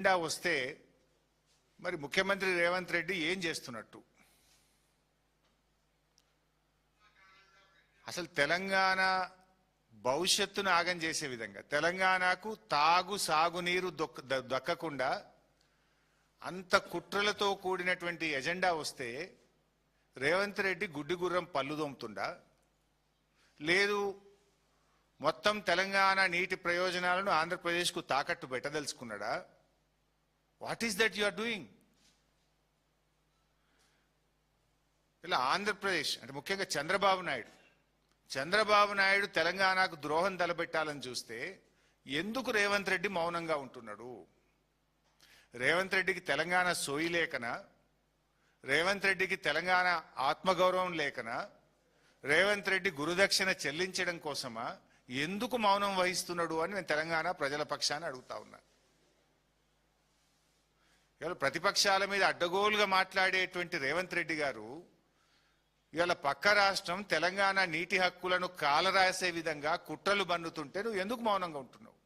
వస్తే మరి ముఖ్యమంత్రి రేవంత్ రెడ్డి ఏం చేస్తున్నట్టు? అసలు తెలంగాణ భవిష్యత్తును ఆగం చేసే విధంగా తెలంగాణకు సాగునీరు దక్కకుండా అంత కుట్రలతో కూడినటువంటి ఎజెండా వస్తే రేవంత్ రెడ్డి గుడ్డి గుర్రం పళ్ళు దోముతుండా, లేదు మొత్తం తెలంగాణ నీటి ప్రయోజనాలను ఆంధ్రప్రదేశ్కు తాకట్టు పెట్టదలుచుకున్నాడా? What is that you are doing? ఇలా ఆంధ్రప్రదేశ్ అంటే ముఖ్యంగా చంద్రబాబు నాయుడు తెలంగాణకు ద్రోహం తలపెట్టాలని చూస్తే ఎందుకు రేవంత్ రెడ్డి మౌనంగా ఉంటున్నాడు? రేవంత్ రెడ్డికి తెలంగాణ సోయి లేకనా? రేవంత్ రెడ్డికి తెలంగాణ ఆత్మగౌరవం లేకనా? రేవంత్ రెడ్డి గురుదక్షిణ చెల్లించడం కోసమా? ఎందుకు మౌనం వహిస్తున్నాడు అని నేను తెలంగాణ ప్రజల పక్షాన్ని అడుగుతా ఉన్నా. ఇవాళ ప్రతిపక్షాల మీద అడ్డగోలుగా మాట్లాడేటువంటి రేవంత్ రెడ్డి గారు ఇవాళ పక్క రాష్ట్రం తెలంగాణ నీటి హక్కులను కాలరాసే విధంగా కుట్రలు బన్నుతుంటే నువ్వు ఎందుకు మౌనంగా ఉంటున్నావు?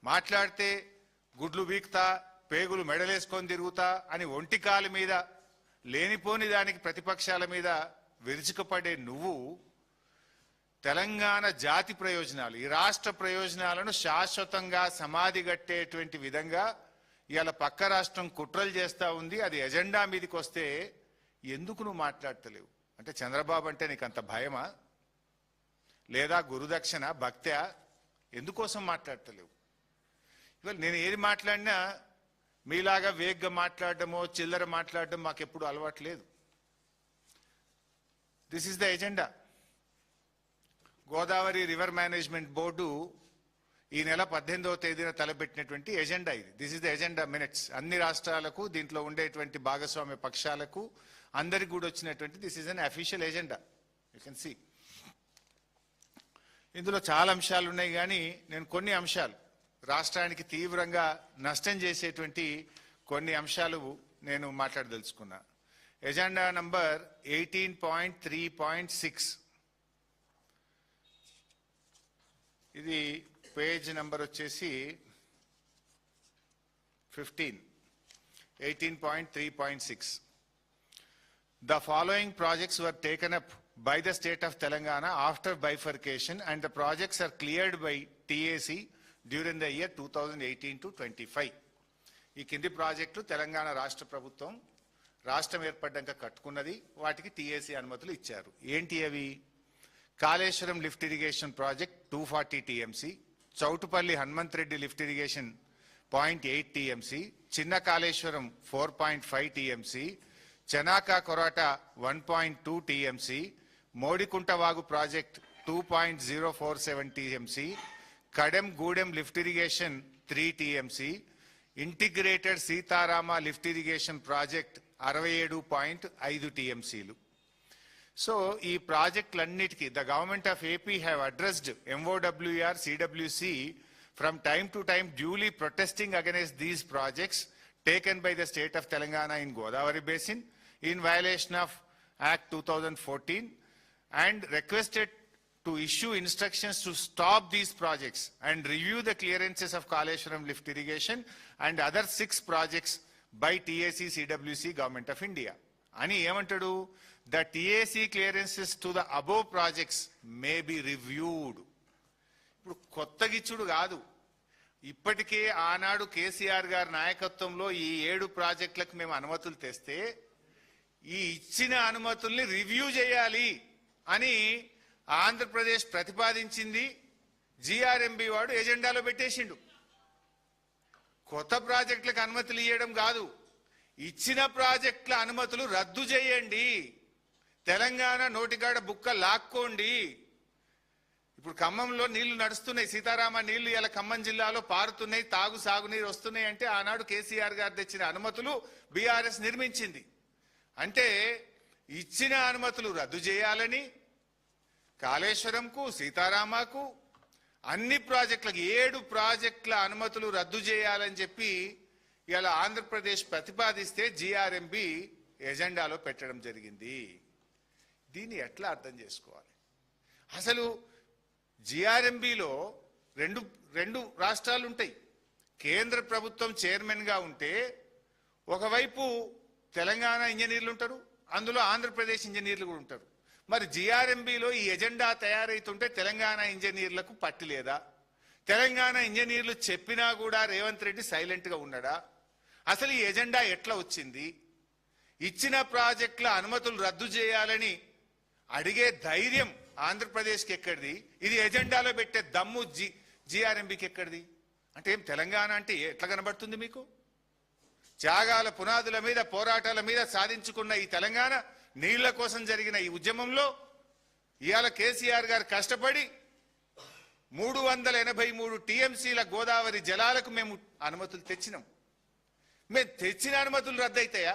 మాట్లాడితే గుడ్లు వీక్తా, పేగులు మెడలేసుకొని తిరుగుతా అని ఒంటి కాలు మీద లేనిపోని దానికి ప్రతిపక్షాల మీద విరుచుకుపడే నువ్వు తెలంగాణ జాతి ప్రయోజనాలు, ఈ రాష్ట్ర ప్రయోజనాలను శాశ్వతంగా సమాధి కట్టేటువంటి విధంగా ఇవాళ పక్క రాష్ట్రం కుట్రలు చేస్తూ ఉంది. అది ఎజెండా మీదకి వస్తే ఎందుకు నువ్వు మాట్లాడతలేవు? అంటే చంద్రబాబు అంటే నీకు అంత భయమా, లేదా గురుదక్షిణ భక్త్యా? ఎందుకోసం మాట్లాడతలేవు? ఇవాళ నేను ఏది మాట్లాడినా మీలాగా వేగ్గా మాట్లాడడమో చిల్లర మాట్లాడడం మాకెప్పుడు అలవాటు లేదు. This is the agenda. Godavari river management board ఈ నెల 18వ తేదీన తలపెట్టినటువంటి ఎజెండా ఇది. This is the agenda minutes. అన్ని రాష్ట్రాలకు, దీంట్లో ఉండేటువంటి భాగస్వామ్య పక్షాలకు అందరికి కూడా వచ్చినటువంటి this is an official agenda. You can see. ఇందులో చాలా అంశాలు ఉన్నాయి, కానీ నేను కొన్ని అంశాలు రాష్ట్రానికి తీవ్రంగా నష్టం చేసేటువంటి కొన్ని అంశాలు నేను మాట్లాడదలుచుకున్నా. ఎజెండా నంబర్ 18.3.6 ఇది పేజ్ నంబర్ వచ్చేసి 15. 18.3.6. The following projects were taken up by the state of Telangana after bifurcation and the projects are cleared by TAC during the year 2018 to 25. ఈ కింది ప్రాజెక్టులు తెలంగాణ రాష్ట్ర ప్రభుత్వం రాష్ట్రం ఏర్పడ్డాక కట్టుకున్నది, వాటికి టీఏసీ అనుమతులు ఇచ్చారు. ఏంటి అవి? Kaleshwaram lift irrigation project 240 TMC, Choutupalli Hanumanth Reddy lift irrigation 0.8 TMC, చిన్న కాళేశ్వరం 4.5 TMC, చెనాకా కొరాట 1.2 TMC, మోడికుంట వాగు project 2.047 TMC, Kadem Gudem lift irrigation 3 TMC, integrated Sitarama lift irrigation project 67.5 TMCలు. సో ఈ ప్రాజెక్టులన్నిటికీ the government of AP have addressed MOWR, CWC from time to time duly protesting against these projects taken by the state of Telangana in Godavari Basin in violation of Act 2014 and requested to issue instructions to stop these projects and review the clearances of Kaleshwaram lift irrigation and other 6 projects by TAC, CWC, Government of India. అని ఏమంటాడు? The TAC clearances to the above projects may be reviewed. ఇప్పుడు కొత్తగిచ్చుడు కాదు, ఇప్పటికే ఆనాడు కేసీఆర్ గారి నాయకత్వంలో ఈ 7 ప్రాజెక్టులకు మేము అనుమతులు తెస్తే ఈ ఇచ్చిన అనుమతుల్ని రివ్యూ చేయాలి అని ఆంధ్రప్రదేశ్ ప్రతిపాదించింది. GRMB వాడు ఎజెండాలో పెట్టేసిండు. కొత్త ప్రాజెక్టులకు అనుమతులు ఇవ్వడం కాదు, ఇచ్చిన ప్రాజెక్టుల అనుమతులు రద్దు చేయండి, తెలంగాణ నోటికాడ బుక్క లాక్కోండి. ఇప్పుడు ఖమ్మంలో నీళ్లు నడుస్తున్నాయి, సీతారామ నీళ్లు ఇలా ఖమ్మం జిల్లాలో పారుతున్నాయి, సాగునీరు వస్తున్నాయి అంటే ఆనాడు కేసీఆర్ గారు తెచ్చిన అనుమతులు బీఆర్ఎస్ నిర్మించింది. అంటే ఇచ్చిన అనుమతులు రద్దు చేయాలని కాళేశ్వరంకు, సీతారామకు, అన్ని ప్రాజెక్టులకు 7 ప్రాజెక్టుల అనుమతులు రద్దు చేయాలని చెప్పి ఇలా ఆంధ్రప్రదేశ్ ప్రతిపాదిస్తే GRMB ఎజెండాలో పెట్టడం జరిగింది. దీన్ని ఎట్లా అర్థం చేసుకోవాలి? అసలు GRMBలో రెండు రాష్ట్రాలు ఉంటాయి, కేంద్ర ప్రభుత్వం చైర్మన్ గా ఉంటే ఒకవైపు తెలంగాణ ఇంజనీర్లు ఉంటారు, అందులో ఆంధ్రప్రదేశ్ ఇంజనీర్లు కూడా ఉంటారు. మరి జిఆర్ఎంబిలో ఈ ఎజెండా తయారైతుంటే తెలంగాణ ఇంజనీర్లకు పట్టు లేదా? తెలంగాణ ఇంజనీర్లు చెప్పినా కూడా రేవంత్ రెడ్డి సైలెంట్ గా ఉన్నాడా? అసలు ఈ ఎజెండా ఎట్లా వచ్చింది? ఇచ్చిన ప్రాజెక్టుల అనుమతులు రద్దు చేయాలని అడిగే ధైర్యం ఆంధ్రప్రదేశ్కి ఎక్కడిది? ఇది ఎజెండాలో పెట్టే దమ్ము జిఆర్ఎంబికి ఎక్కడిది? అంటే ఏం తెలంగాణ అంటే ఎట్లా కనబడుతుంది మీకు? త్యాగాల పునాదుల మీద, పోరాటాల మీద సాధించుకున్న ఈ తెలంగాణ నీళ్ల కోసం జరిగిన ఈ ఉద్యమంలో ఇవాళ కేసీఆర్ గారు కష్టపడి 383 టీఎంసీల గోదావరి జలాలకు మేము అనుమతులు తెచ్చినాం. మేము తెచ్చిన అనుమతులు రద్దయితాయా?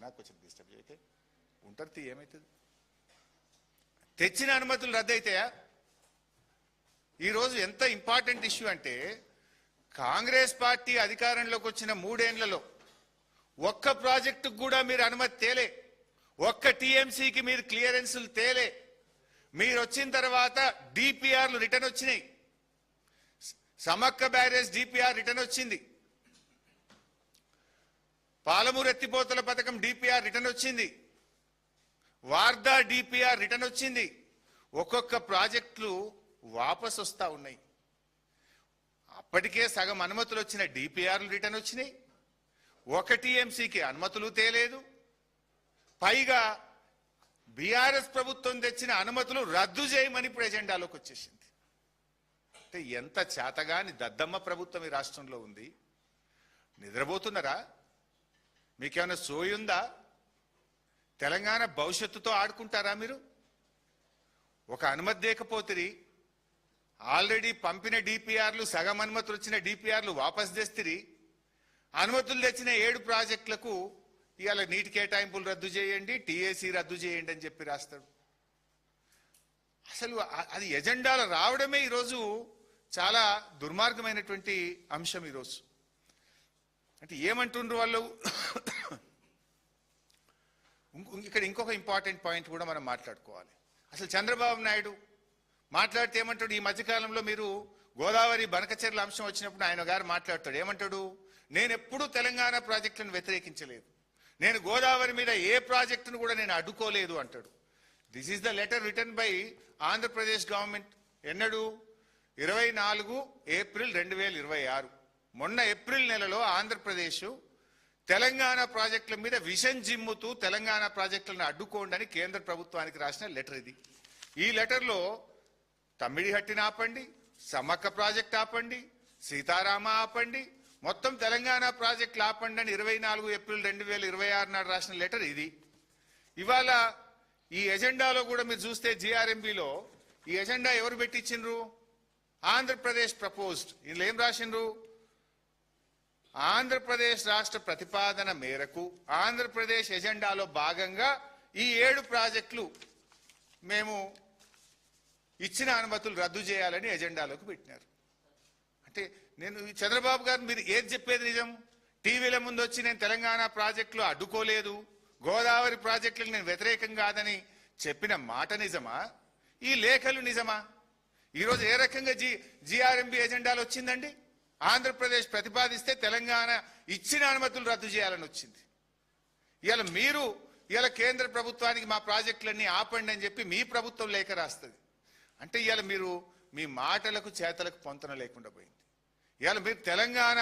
నాకు కొంచెం డిస్టర్బ్ అయితే ఉంటారు, ఏమవుతుంది? తెచ్చిన అనుమతులు రద్దయితాయా? ఈరోజు ఎంత ఇంపార్టెంట్ ఇష్యూ అంటే, కాంగ్రెస్ పార్టీ అధికారంలోకి వచ్చిన 3 ఏళ్లలో ఒక్క ప్రాజెక్టుకు కూడా మీరు అనుమతి తేలే, ఒక్క టీఎంసీకి మీరు క్లియరెన్సులు తేలే. మీరు వచ్చిన తర్వాత డిపిఆర్లు రిటర్న్ వచ్చినాయి. సమక్క బ్యారేజ్ డిపిఆర్ రిటర్న్ వచ్చింది, పాలమూరు ఎత్తిపోతల పథకం డిపిఆర్ రిటర్న్ వచ్చింది, వార్దా డిపిఆర్ రిటర్న్ వచ్చింది. ఒక్కొక్క ప్రాజెక్టులు వాపస్ వస్తా ఉన్నాయి. అప్పటికే సగం అనుమతులు వచ్చిన డిపిఆర్లు రిటర్న్ వచ్చినాయి, ఒక టీఎంసీకి అనుమతులు తేలేదు. పైగా బీఆర్ఎస్ ప్రభుత్వం తెచ్చిన అనుమతులు రద్దు చేయమని ఇప్పుడు ఎజెండాలోకి వచ్చేసింది. అంటే ఎంత చేతగాని దద్దమ్మ ప్రభుత్వం ఈ రాష్ట్రంలో ఉంది. నిద్రపోతున్నారా? మీకేమైనా సోయుందా? తెలంగాణ భవిష్యత్తుతో ఆడుకుంటారా మీరు? ఒక అనుమతి లేకపోతే ఆల్రెడీ పంపిన డిపిఆర్లు, సగం అనుమతులు వచ్చిన డిపిఆర్లు వాపస్ తెస్తిరి. అనుమతులు తెచ్చిన 7 ప్రాజెక్టులకు ఇవాళ నీటి కేటాయింపులు రద్దు చేయండి, టీఏసీ రద్దు చేయండి అని చెప్పి రాస్తాడు. అసలు అది ఎజెండాలో రావడమే ఈరోజు చాలా దుర్మార్గమైనటువంటి అంశం. ఈరోజు అంటే ఏమంటుండ్రు వాళ్ళు? ఇక్కడ ఇంకొక ఇంపార్టెంట్ పాయింట్ కూడా మనం మాట్లాడుకోవాలి. అసలు చంద్రబాబు నాయుడు మాట్లాడితే ఏమంటాడు? ఈ మధ్యకాలంలో మీరు గోదావరి బనకచెర్ల అంశం వచ్చినప్పుడు ఆయన గారు మాట్లాడతాడు. ఏమంటాడు? నేను ఎప్పుడూ తెలంగాణ ప్రాజెక్టులను వ్యతిరేకించలేదు, నేను గోదావరి మీద ఏ ప్రాజెక్టును కూడా నేను అడ్డుకోలేదు అంటాడు. This is the letter written by Andhra Pradesh government. ఎన్నడు? 24 ఏప్రిల్ 2026. మొన్న ఏప్రిల్ నెలలో ఆంధ్రప్రదేశ్ తెలంగాణ ప్రాజెక్టుల మీద విషం జిమ్ముతూ తెలంగాణ ప్రాజెక్టులను అడ్డుకోండి అని కేంద్ర ప్రభుత్వానికి రాసిన లెటర్ ఇది. ఈ లెటర్లో తమ్మిడిహట్టిని ఆపండి, సమ్మక్క ప్రాజెక్ట్ ఆపండి, సీతారామ ఆపండి, మొత్తం తెలంగాణ ప్రాజెక్టులు ఆపండి అని 24 ఏప్రిల్ 2026 నాడు రాసిన లెటర్ ఇది. ఇవాళ ఈ ఎజెండాలో కూడా మీరు చూస్తే జిఆర్ఎంబిలో ఈ ఎజెండా ఎవరు పెట్టించిండ్రు? ఆంధ్రప్రదేశ్ ప్రపోజ్డ్. ఇందులో ఏం రాసిండ్రు? ఆంధ్రప్రదేశ్ రాష్ట్ర ప్రతిపాదన మేరకు ఆంధ్రప్రదేశ్ ఎజెండాలో భాగంగా ఈ 7 ప్రాజెక్టులు మేము ఇచ్చిన అనుమతులు రద్దు చేయాలని ఎజెండాలోకి పెట్టినారు. అంటే నేను చంద్రబాబు గారు మీరు ఏది చెప్పేది నిజం? టీవీల ముందు వచ్చి నేను తెలంగాణ ప్రాజెక్టులు అడ్డుకోలేదు, గోదావరి ప్రాజెక్టులకు నేను వ్యతిరేకం కాదని చెప్పిన మాట నిజమా? ఈ లేఖలు నిజమా? ఈరోజు ఏ రకంగా జిఆర్ఎంబి ఎజెండాలు వచ్చిందండి? ఆంధ్రప్రదేశ్ ప్రతిపాదిస్తే తెలంగాణ ఇచ్చిన అనుమతులు రద్దు చేయాలని వచ్చింది. ఇవాళ మీరు కేంద్ర ప్రభుత్వానికి మా ప్రాజెక్టులన్నీ ఆపండి అని చెప్పి మీ ప్రభుత్వం లేఖ రాస్తుంది. అంటే ఇవాళ మీరు మీ మాటలకు చేతలకు పొంతన లేకుండా పోయింది. ఇవాళ మీరు తెలంగాణ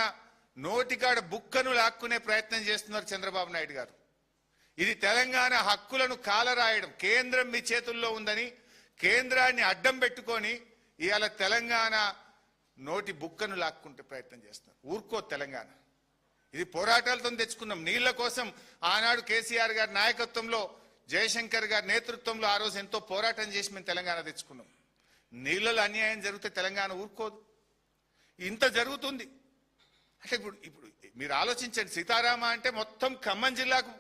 నోటికాడ బుక్కను లాక్కునే ప్రయత్నం చేస్తున్నారు చంద్రబాబు నాయుడు గారు. ఇది తెలంగాణ హక్కులను కాలరాయడం. కేంద్రం మీ చేతుల్లో ఉందని కేంద్రాన్ని అడ్డం పెట్టుకొని ఇవాళ తెలంగాణ నోటి బుక్కను లాక్కుంటే ప్రయత్నం చేస్తున్నారు. ఊరుకో తెలంగాణ. ఇది పోరాటాలతో తెచ్చుకున్నాం. నీళ్ల కోసం ఆనాడు కేసీఆర్ గారి నాయకత్వంలో, జయశంకర్ గారి నేతృత్వంలో ఆ రోజు ఎంతో పోరాటం చేసి మేము తెలంగాణ తెచ్చుకున్నాం. నీళ్లలో అన్యాయం జరిగితే తెలంగాణ ఊరుకోదు. ఇంత జరుగుతుంది అంటే ఇప్పుడు మీరు ఆలోచించండి. సీతారామ అంటే మొత్తం ఖమ్మం జిల్లాకు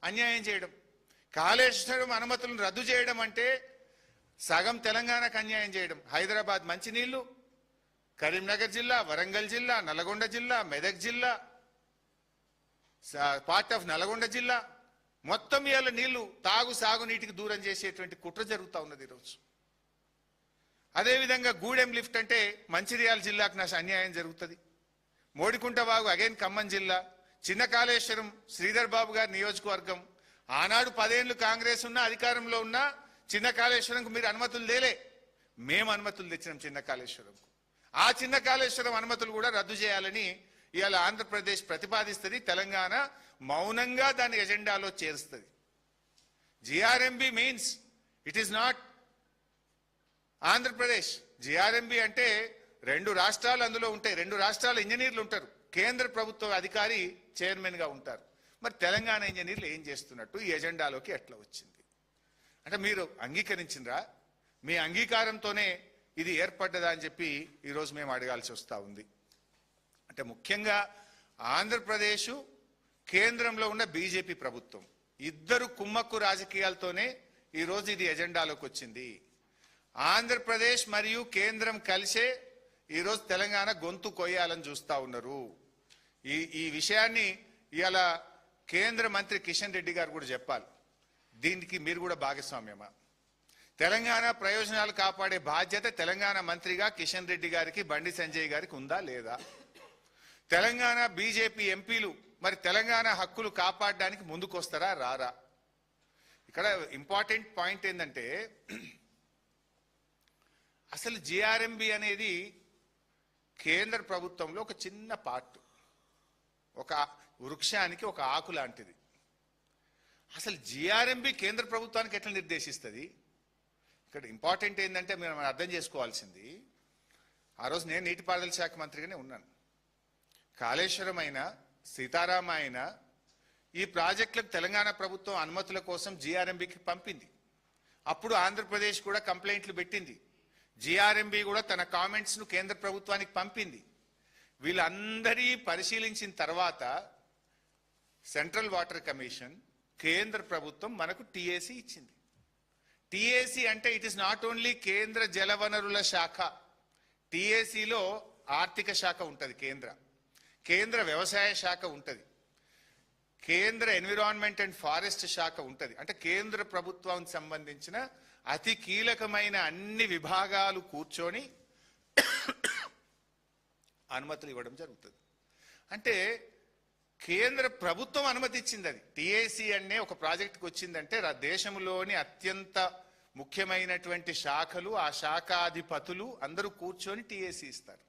అన్యాయం చేయడం, కాళేశ్వరం అనుమతులను రద్దు చేయడం అంటే సగం తెలంగాణకు అన్యాయం చేయడం. హైదరాబాద్ మంచినీళ్లు, కరీంనగర్ జిల్లా, వరంగల్ జిల్లా, నల్గొండ జిల్లా, మెదక్ జిల్లా, పార్ట్ ఆఫ్ నల్గొండ జిల్లా మొత్తం ఇవాళ నీళ్లు సాగునీటికి దూరం చేసేటువంటి కుట్ర జరుగుతూ ఉన్నది ఈరోజు. అదేవిధంగా గూడెం లిఫ్ట్ అంటే మంచిర్యాల జిల్లాకు నా అన్యాయం జరుగుతుంది. మోడికుంట వాగు అగైన్ ఖమ్మం జిల్లా, చిన్న కాళేశ్వరం శ్రీధర్ బాబు గారి నియోజకవర్గం. ఆనాడు 10 ఏళ్ళు కాంగ్రెస్ ఉన్న అధికారంలో ఉన్న చిన్న కాళేశ్వరంకు మీరు అనుమతులు లేలే, మేము అనుమతులు తెచ్చినాం చిన్న కాళేశ్వరంకు. ఆ చిన్న కాళేశ్వరం అనుమతులు కూడా రద్దు చేయాలని ఇవాళ ఆంధ్రప్రదేశ్ ప్రతిపాదిస్తుంది. తెలంగాణ మౌనంగా దాని ఎజెండాలో చేరుస్తుంది. GRMB means it is not Andhra Pradesh. GRMB అంటే 2 రాష్ట్రాలు అందులో ఉంటాయి, 2 రాష్ట్రాల ఇంజనీర్లు ఉంటారు, కేంద్ర ప్రభుత్వ అధికారి చైర్మన్ గా ఉంటారు. మరి తెలంగాణ ఇంజనీర్లు ఏం చేస్తున్నట్టు ఈ ఎజెండాలోకి ఎట్లా వచ్చింది అంటే మీరు అంగీకరించిండ్రా? మీ అంగీకారంతోనే ఇది ఏర్పడ్డదా అని చెప్పి ఈరోజు మేము అడగాల్సి వస్తూ ఉంది. అంటే ముఖ్యంగా ఆంధ్రప్రదేశ్ కేంద్రంలో ఉన్న బీజేపీ ప్రభుత్వం ఇద్దరు కుమ్మక్కు రాజకీయాలతోనే ఈరోజు ఇది ఎజెండాలోకి వచ్చింది. ఆంధ్రప్రదేశ్ మరియు కేంద్రం కలిసే ఈరోజు తెలంగాణ గొంతు కొయ్యాలని చూస్తూ ఉన్నారు. ఈ విషయాన్ని ఇవాళ కేంద్ర మంత్రి కిషన్ రెడ్డి గారు కూడా చెప్పాలి. దీనికి మీరు కూడా భాగస్వామ్యమా? తెలంగాణ ప్రయోజనాలు కాపాడే బాధ్యత తెలంగాణ మంత్రిగా కిషన్ రెడ్డి గారికి, బండి సంజయ్ గారికి ఉందా లేదా? తెలంగాణ బీజేపీ ఎంపీలు మరి తెలంగాణ హక్కులు కాపాడడానికి ముందుకొస్తారా రారా? ఇక్కడ ఇంపార్టెంట్ పాయింట్ ఏంటంటే అసలు జిఆర్ఎంబి అనేది కేంద్ర ప్రభుత్వంలో ఒక చిన్న పార్ట్, ఒక వృక్షానికి ఒక ఆకు లాంటిది. అసలు జిఆర్ఎంబి కేంద్ర ప్రభుత్వానికి ఎట్లా నిర్దేశిస్తుంది? ఇక్కడ ఇంపార్టెంట్ ఏంటంటే మనం అర్థం చేసుకోవాల్సింది, ఆ రోజు నేను నీటిపారుదల శాఖ మంత్రిగానే ఉన్నాను. కాళేశ్వరం అయినా సీతారామ అయినా ఈ ప్రాజెక్టులకు తెలంగాణ ప్రభుత్వం అనుమతుల కోసం జిఆర్ఎంబికి పంపింది. అప్పుడు ఆంధ్రప్రదేశ్ కూడా కంప్లైంట్లు పెట్టింది. జిఆర్ఎంబి కూడా తన కామెంట్స్ ను కేంద్ర ప్రభుత్వానికి పంపింది. వీళ్ళందరి పరిశీలించిన తర్వాత సెంట్రల్ వాటర్ కమిషన్, కేంద్ర ప్రభుత్వం మనకు టీఏసీ ఇచ్చింది. టీఏసీ అంటే ఇట్ ఇస్ నాట్ ఓన్లీ కేంద్ర జలవనరుల శాఖ, టీఏసీలో ఆర్థిక శాఖ ఉంటుంది, కేంద్ర వ్యవసాయ శాఖ ఉంటుంది, కేంద్ర ఎన్విరాన్మెంట్ అండ్ ఫారెస్ట్ శాఖ ఉంటుంది. అంటే కేంద్ర ప్రభుత్వానికి సంబంధించిన అతి కీలకమైన అన్ని విభాగాలు కూర్చొని అనుమతులు ఇవ్వడం జరుగుతుంది. అంటే కేంద్ర ప్రభుత్వం అనుమతి ఇచ్చింది. అది టీఏసీ అనే ఒక ప్రాజెక్టుకు వచ్చిందంటే దేశంలోని అత్యంత ముఖ్యమైనటువంటి శాఖలు, ఆ శాఖాధిపతులు అందరూ కూర్చొని టీఏసీ ఇస్తారు.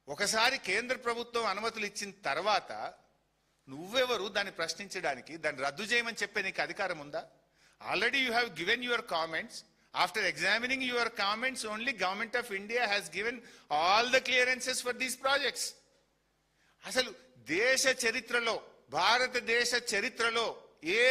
ఒకసారి కేంద్ర ప్రభుత్వం అనుమతులు ఇచ్చిన తర్వాత నువ్వెవరు దాన్ని ప్రశ్నించడానికి, దాన్ని రద్దు చేయమని చెప్పే నీకు అధికారం ఉందా? Already you have given your comments. After examining your comments, only Government of India has given all the clearances for these projects. అసలు దేశ చరిత్రలో, భారతదేశ చరిత్రలో ఏ